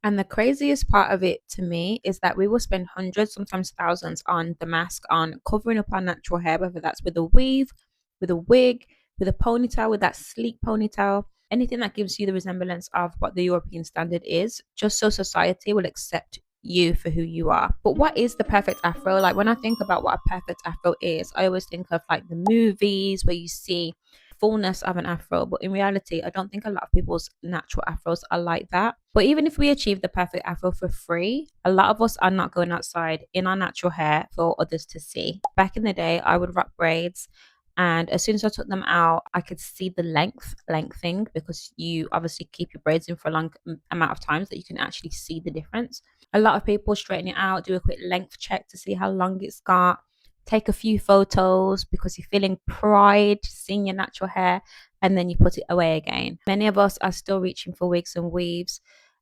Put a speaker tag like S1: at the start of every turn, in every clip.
S1: And the craziest part of it to me is that we will spend hundreds, sometimes thousands, on the mask, on covering up our natural hair, whether that's with a weave, with a wig, with a ponytail, with that sleek ponytail, anything that gives you the resemblance of what the European standard is, just so society will accept you for who you are. But what is the perfect afro? Like, when I think about what a perfect afro is, I always think of like the movies where you see fullness of an afro, but in reality I don't think a lot of people's natural afros are like that. But even if we achieve the perfect afro for free, a lot of us are not going outside in our natural hair for others to see. Back in the day, I would rock braids, and as soon as I took them out, I could see the lengthening, because you obviously keep your braids in for a long amount of times that you can actually see the difference. A lot of people straighten it out, do a quick length check to see how long it's got, take a few photos because you're feeling pride seeing your natural hair, and then you put it away again. Many of us are still reaching for wigs and weaves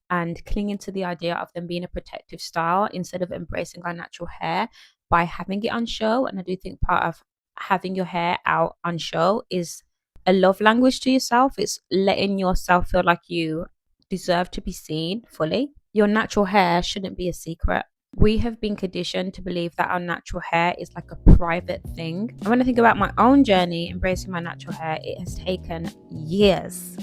S1: and clinging to the idea of them being a protective style instead of embracing our natural hair by having it on show. And I do think part of having your hair out on show is a love language to yourself. It's letting yourself feel like you deserve to be seen fully. Your natural hair shouldn't be a secret. We have been conditioned to believe that our natural hair is like a private thing. And when I think about my own journey embracing my natural hair, it has taken years,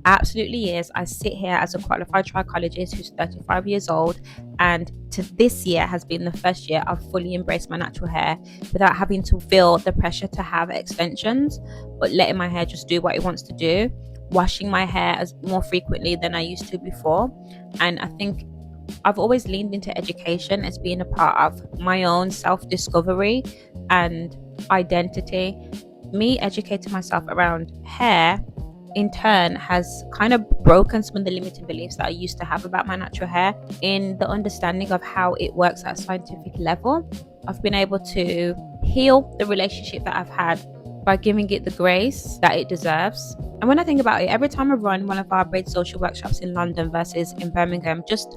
S1: absolutely years. I sit here as a qualified trichologist who's 35 years old, and to this year has been the first year I've fully embraced my natural hair without having to feel the pressure to have extensions, but letting my hair just do what it wants to do, washing my hair as more frequently than I used to before. And I think I've always leaned into education as being a part of my own self-discovery and identity. Me educating myself around hair in turn has kind of broken some of the limiting beliefs that I used to have about my natural hair. In the understanding of how it works at a scientific level, I've been able to heal the relationship that I've had by giving it the grace that it deserves. And when I think about it, every time I run one of our braid social workshops in London versus in Birmingham, just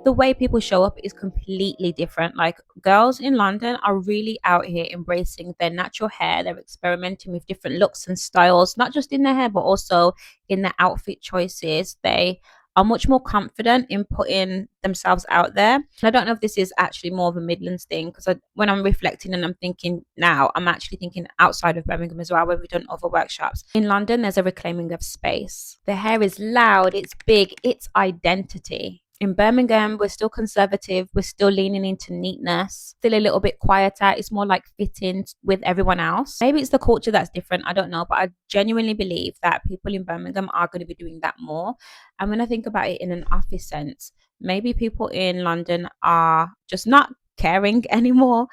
S1: the way people show up is completely different. Like, girls in London are really out here embracing their natural hair. They're experimenting with different looks and styles, not just in their hair, but also in their outfit choices. They are much more confident in putting themselves out there. And I don't know if this is actually more of a Midlands thing, because when I'm reflecting and I'm thinking now, I'm actually thinking outside of Birmingham as well, where we've done other workshops. In London, there's a reclaiming of space. The hair is loud, it's big, it's identity. In Birmingham, we're still conservative. We're still leaning into neatness, still a little bit quieter. It's more like fitting with everyone else. Maybe it's the culture that's different. I don't know. But I genuinely believe that people in Birmingham are going to be doing that more. And when I think about it in an office sense, maybe people in London are just not caring anymore.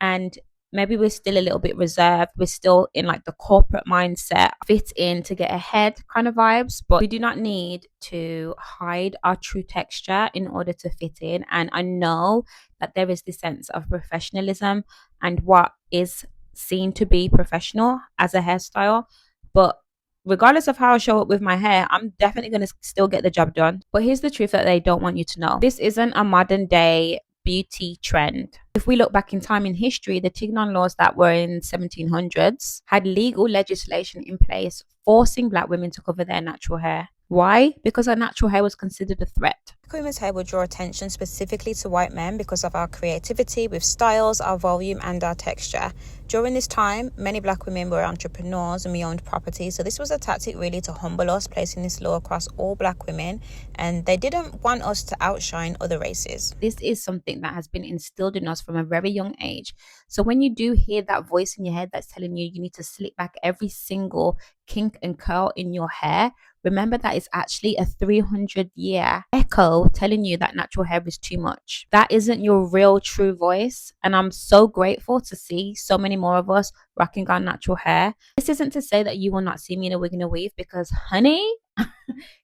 S1: And maybe we're still a little bit reserved. We're still in like the corporate mindset, fit in to get ahead kind of vibes. But we do not need to hide our true texture in order to fit in. And I know that there is this sense of professionalism and what is seen to be professional as a hairstyle. But regardless of how I show up with my hair, I'm definitely going to still get the job done. But here's the truth that they don't want you to know. This isn't a modern day beauty trend. If we look back in time in history, the Tignon Laws that were in 1700s had legal legislation in place forcing Black women to cover their natural hair. Why? Because our natural hair was considered a threat.
S2: Black women's hair would draw attention specifically to white men because of our creativity with styles, our volume, and our texture. During this time, many Black women were entrepreneurs and we owned property, so this was a tactic really to humble us, placing this law across all Black women, and they didn't want us to outshine other races.
S1: This is something that has been instilled in us from a very young age. So when you do hear that voice in your head that's telling you you need to slick back every single kink and curl in your hair, remember that it's actually a 300-year echo telling you that natural hair is too much. That isn't your real true voice. And I'm so grateful to see so many more of us rocking our natural hair. This isn't to say that you will not see me in a wig and a weave, because honey,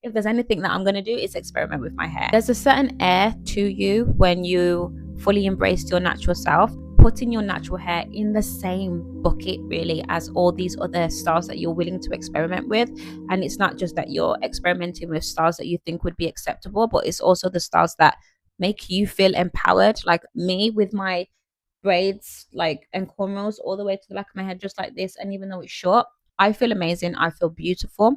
S1: if there's anything that I'm going to do, it's experiment with my hair. There's a certain air to you when you fully embrace your natural self, putting your natural hair in the same bucket really as all these other styles that you're willing to experiment with. And it's not just that you're experimenting with styles that you think would be acceptable, but it's also the styles that make you feel empowered. Like me with my braids like and cornrows all the way to the back of my head just like this, and even though it's short, I feel amazing, I feel beautiful.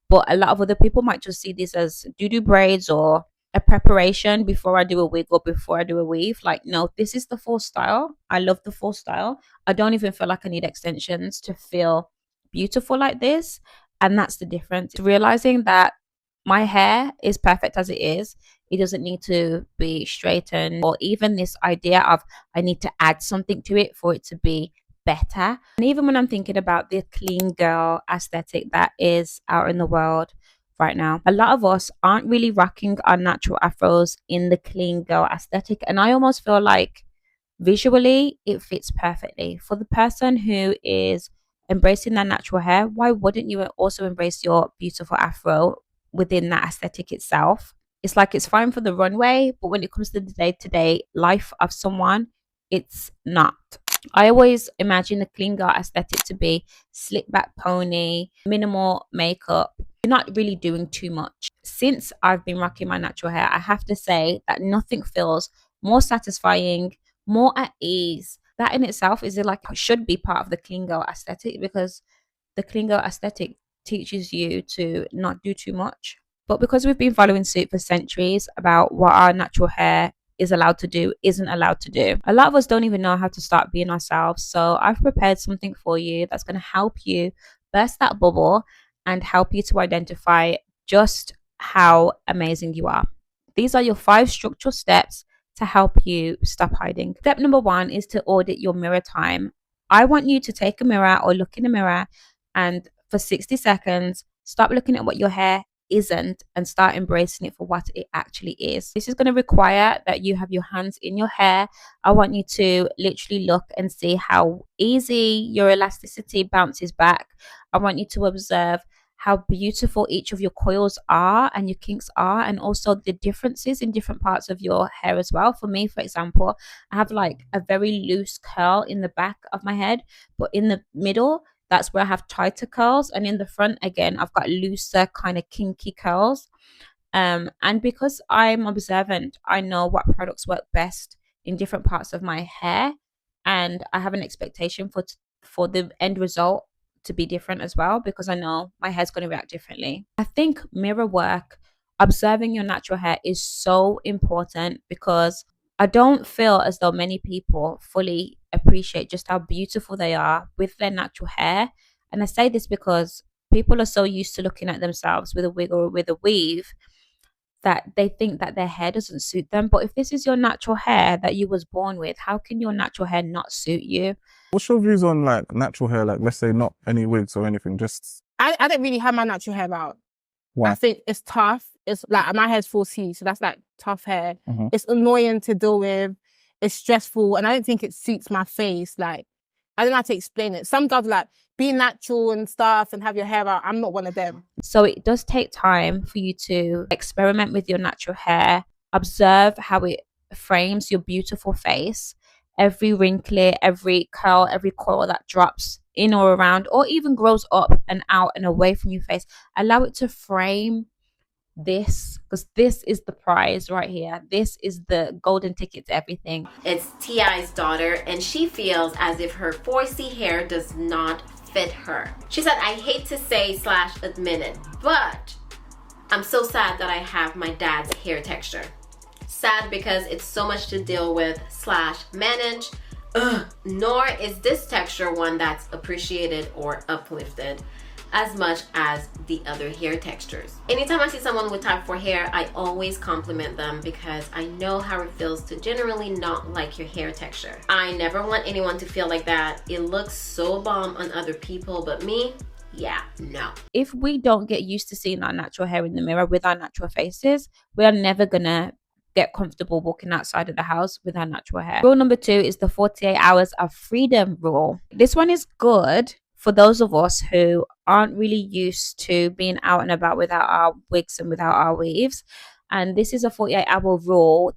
S1: But a lot of other people might just see this as doo-doo braids or a preparation before I do a wig or before I do a weave. Like, no, this is the full style. I love the full style. I don't even feel like I need extensions to feel beautiful like this. And that's the difference. Realizing that my hair is perfect as it is. It doesn't need to be straightened, or even this idea of I need to add something to it for it to be better. And even when I'm thinking about the clean girl aesthetic that is out in the world right now, a lot of us aren't really rocking our natural afros in the clean girl aesthetic. And I almost feel like visually it fits perfectly for the person who is embracing their natural hair. Why wouldn't you also embrace your beautiful afro within that aesthetic itself? It's like it's fine for the runway, but when it comes to the day-to-day life of someone, it's not. I always imagine the clean girl aesthetic to be slick back pony, minimal makeup. You're not really doing too much. Since I've been rocking my natural hair, I have to say that nothing feels more satisfying, more at ease. That in itself is like should be part of the clean girl aesthetic, because the clean girl aesthetic teaches you to not do too much. But because we've been following suit for centuries about what our natural hair is allowed to do, isn't allowed to do, a lot of us don't even know how to start being ourselves. So I've prepared something for you that's going to help you burst that bubble and help you to identify just how amazing you are. These are your 5 structural steps to help you stop hiding. Step number 1 is to audit your mirror time. I want you to take a mirror or look in a mirror and for 60 seconds, stop looking at what your hair isn't and start embracing it for what it actually is. This is going to require that you have your hands in your hair. I want you to literally look and see how easy your elasticity bounces back. I want you to observe how beautiful each of your coils are and your kinks are, and also the differences in different parts of your hair as well. For me, for example, I have like a very loose curl in the back of my head, but in the middle, that's where I have tighter curls, and in the front again I've got looser kind of kinky curls. And because I'm observant, I know what products work best in different parts of my hair, and I have an expectation for the end result to be different as well, because I know my hair's going to react differently. I think mirror work, observing your natural hair, is so important, because I don't feel as though many people fully appreciate just how beautiful they are with their natural hair. And I say this because people are so used to looking at themselves with a wig or with a weave that they think that their hair doesn't suit them. But if this is your natural hair that you was born with, how can your natural hair not suit you?
S3: What's your views on like natural hair? Like, let's say not any wigs or anything, just
S4: I don't really have my natural hair out.
S3: why?
S4: I think it's tough. It's like my hair's 4C, so that's like tough hair.
S3: Mhm.
S4: It's annoying to deal with. It's stressful, and I don't think it suits my face. Like, I don't know how to explain it. Some girls like be natural and stuff and have your hair out. I'm not one of them.
S1: So it does take time for you to experiment with your natural hair, observe how it frames your beautiful face. Every wrinkle, every curl, every coil that drops in or around, or even grows up and out and away from your face, allow it to frame this, because this is the prize right here. This is the golden ticket to everything.
S5: It's T.I.'s daughter, and she feels as if her 4C hair does not fit her. She said, I hate to say / admit it, but I'm so sad that I have my dad's hair texture. Sad because it's so much to deal with / manage. Nor is this texture one that's appreciated or uplifted as much as the other hair textures. Anytime I see someone with type 4 hair, I always compliment them because I know how it feels to generally not like your hair texture. I never want anyone to feel like that. It looks so bomb on other people, but me, yeah, no.
S1: If we don't get used to seeing our natural hair in the mirror with our natural faces, we are never gonna get comfortable walking outside of the house with our natural hair. Rule number 2 is the 48 hours of freedom rule. This one is good for those of us who aren't really used to being out and about without our wigs and without our weaves. And this is a 48-hour rule,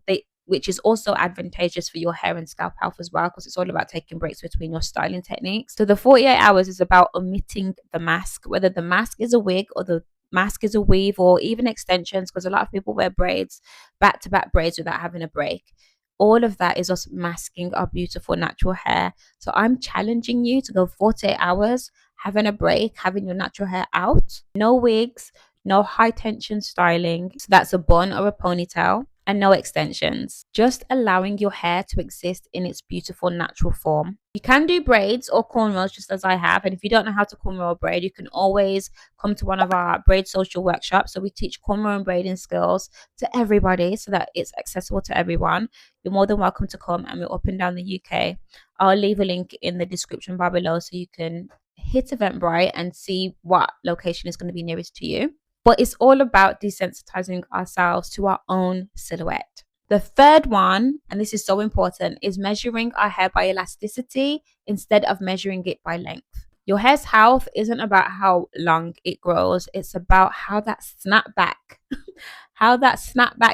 S1: which is also advantageous for your hair and scalp health as well, because it's all about taking breaks between your styling techniques. So the 48 hours is about omitting the mask, whether the mask is a wig or the mask is a weave or even extensions, because a lot of people wear braids, back-to-back braids without having a break. All of that is us masking our beautiful natural hair. So I'm challenging you to go 48 hours, having a break, having your natural hair out. No wigs, no high tension styling, so that's a bun or a ponytail, and no extensions. Just allowing your hair to exist in its beautiful natural form. You can do braids or cornrows just as I have, and if you don't know how to cornrow or braid, you can always come to one of our braid social workshops. So we teach cornrow and braiding skills to everybody so that it's accessible to everyone. You're more than welcome to come, and we're up and down the UK. I'll leave a link in the description bar below so you can hit Eventbrite and see what location is going to be nearest to you. But it's all about desensitizing ourselves to our own silhouette. The third one, and this is so important, is measuring our hair by elasticity instead of measuring it by length. Your hair's health isn't about how long it grows. It's about how that snapback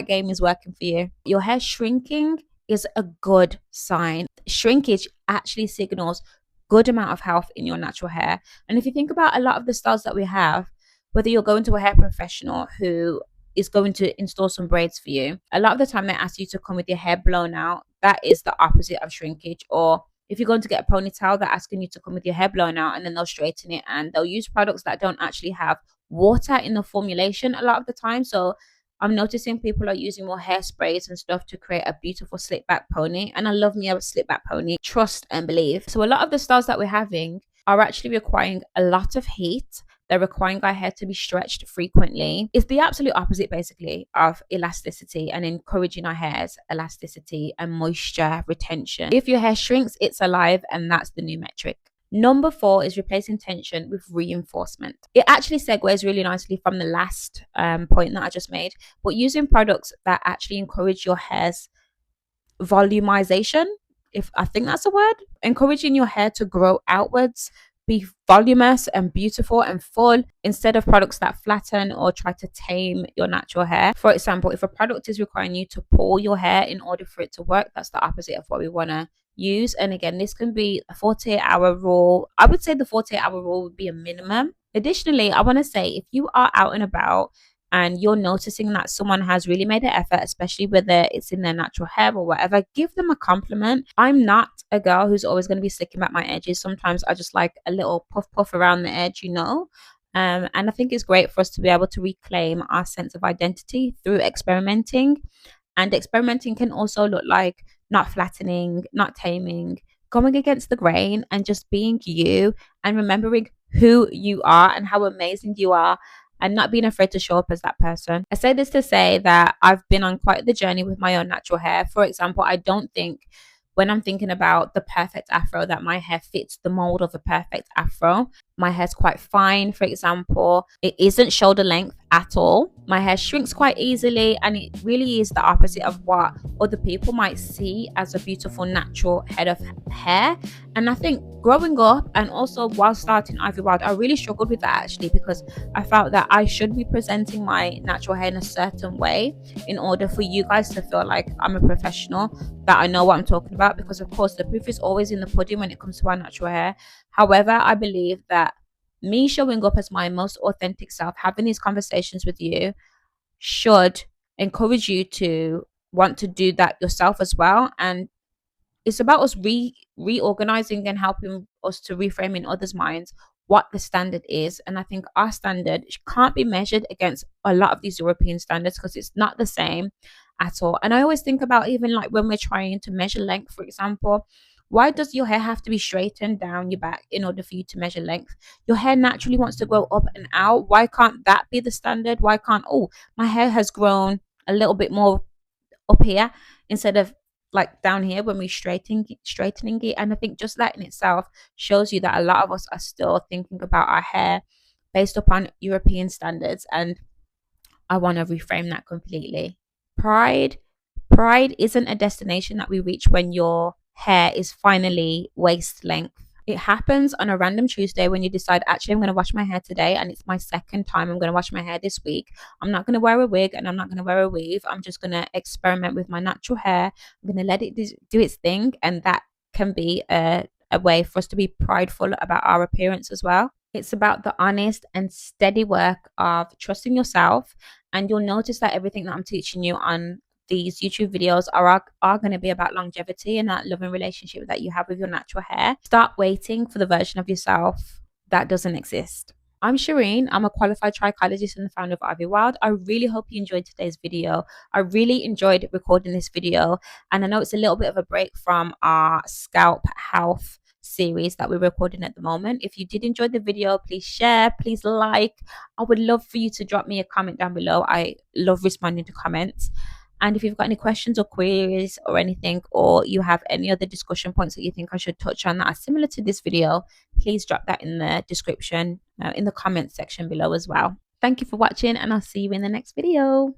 S1: game is working for you. Your hair shrinking is a good sign. Shrinkage actually signals good amount of health in your natural hair. And if you think about a lot of the styles that we have, whether you're going to a hair professional who is going to install some braids for you, a lot of the time they ask you to come with your hair blown out. That is the opposite of shrinkage. Or if you're going to get a ponytail, they're asking you to come with your hair blown out, and then they'll straighten it, and they'll use products that don't actually have water in the formulation a lot of the time. So I'm noticing people are using more hairsprays and stuff to create a beautiful slick back pony. And I love me a slick back pony, trust and believe. So a lot of the styles that we're having are actually requiring a lot of heat. They're requiring our hair to be stretched frequently. It's the absolute opposite, basically, of elasticity and encouraging our hair's elasticity and moisture retention. If your hair shrinks, it's alive, and that's the new metric. Number 4 is replacing tension with reinforcement. It actually segues really nicely from the last point that I just made, but using products that actually encourage your hair's volumization, if I think that's a word, encouraging your hair to grow outwards, be voluminous and beautiful and full, instead of products that flatten or try to tame your natural hair. For example, if a product is requiring you to pull your hair in order for it to work, that's the opposite of what we want to use. And again, this can be a 48-hour rule. I would say the 48-hour rule would be a minimum. Additionally, I want to say, if you are out and about and you're noticing that someone has really made an effort, especially whether it's in their natural hair or whatever, give them a compliment. I'm not a girl who's always going to be slicking back my edges. Sometimes I just like a little puff around the edge, and I think it's great for us to be able to reclaim our sense of identity through experimenting. And experimenting can also look like not flattening, not taming, going against the grain, and just being you and remembering who you are and how amazing you are, and not being afraid to show up as that person. I say this to say that I've been on quite the journey with my own natural hair. For example, I don't think, when I'm thinking about the perfect afro, that my hair fits the mold of a perfect afro. My hair's quite fine, for example. It isn't shoulder length at all. My hair shrinks quite easily, and it really is the opposite of what other people might see as a beautiful natural head of hair. And I think growing up and also while starting Ivy Wild, I really struggled with that actually, because I felt that I should be presenting my natural hair in a certain way in order for you guys to feel like I'm a professional, that I know what I'm talking about, because of course the proof is always in the pudding when it comes to our natural hair. However, I believe that me showing up as my most authentic self, having these conversations with you, should encourage you to want to do that yourself as well. And it's about us reorganizing and helping us to reframe in others' minds what the standard is. And I think our standard can't be measured against a lot of these European standards, because it's not the same at all. And I always think about, even like when we're trying to measure length, for example, why does your hair have to be straightened down your back in order for you to measure length? Your hair naturally wants to grow up and out. Why can't that be the standard? Why can't, oh, my hair has grown a little bit more up here instead of like down here when we're straightening it? And I think just that in itself shows you that a lot of us are still thinking about our hair based upon European standards, and I want to reframe that completely. Pride isn't a destination that we reach when your hair is finally waist length. It happens on a random Tuesday when you decide, actually, I'm going to wash my hair today, and it's my second time I'm going to wash my hair this week. I'm not going to wear a wig, and I'm not going to wear a weave. I'm just going to experiment with my natural hair. I'm going to let it do its thing, and that can be a way for us to be prideful about our appearance as well. It's about the honest and steady work of trusting yourself, and you'll notice that everything that I'm teaching you on these YouTube videos are going to be about longevity and that loving relationship that you have with your natural hair. Start waiting for the version of yourself that doesn't exist. I'm Shireen. I'm a qualified trichologist and the founder of Ivy Wild. I really hope you enjoyed today's video. I really enjoyed recording this video, and I know it's a little bit of a break from our scalp health series that we're recording at the moment. If you did enjoy the video, please share, please like. I would love for you to drop me a comment down below. I love responding to comments. And if you've got any questions or queries or anything, or you have any other discussion points that you think I should touch on that are similar to this video, please drop that in the description, in the comments section below as well. Thank you for watching, and I'll see you in the next video.